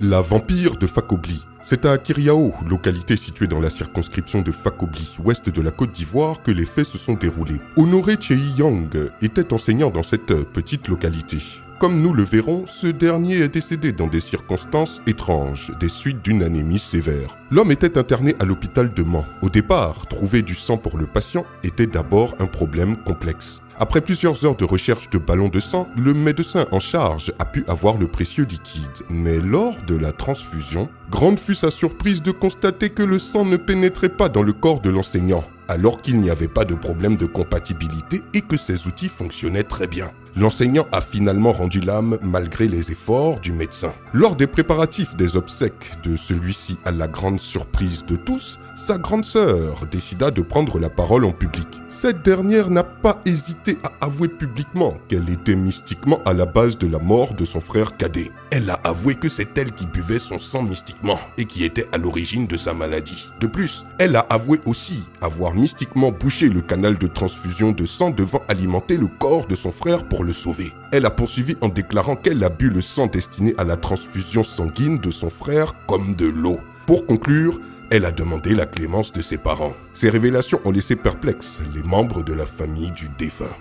La vampire de Fakobli. C'est à Kiriao, localité située dans la circonscription de Fakobli, ouest de la Côte d'Ivoire, que les faits se sont déroulés. Honoré Chei-Yang était enseignant dans cette petite localité. Comme nous le verrons, ce dernier est décédé dans des circonstances étranges, des suites d'une anémie sévère. L'homme était interné à l'hôpital de Mans. Au départ, trouver du sang pour le patient était d'abord un problème complexe. Après plusieurs heures de recherche de ballons de sang, le médecin en charge a pu avoir le précieux liquide. Mais lors de la transfusion, grande fut sa surprise de constater que le sang ne pénétrait pas dans le corps de l'enseignant, alors qu'il n'y avait pas de problème de compatibilité et que ses outils fonctionnaient très bien. L'enseignant a finalement rendu l'âme malgré les efforts du médecin. Lors des préparatifs des obsèques de celui-ci, à la grande surprise de tous, sa grande sœur décida de prendre la parole en public. Cette dernière n'a pas hésité à avouer publiquement qu'elle était mystiquement à la base de la mort de son frère cadet. Elle a avoué que c'est elle qui buvait son sang mystiquement et qui était à l'origine de sa maladie. De plus, elle a avoué aussi avoir mystiquement bouché le canal de transfusion de sang devant alimenter le corps de son frère pour le sauver. Elle a poursuivi en déclarant qu'elle a bu le sang destiné à la transfusion sanguine de son frère comme de l'eau. Pour conclure, elle a demandé la clémence de ses parents. Ces révélations ont laissé perplexes les membres de la famille du défunt.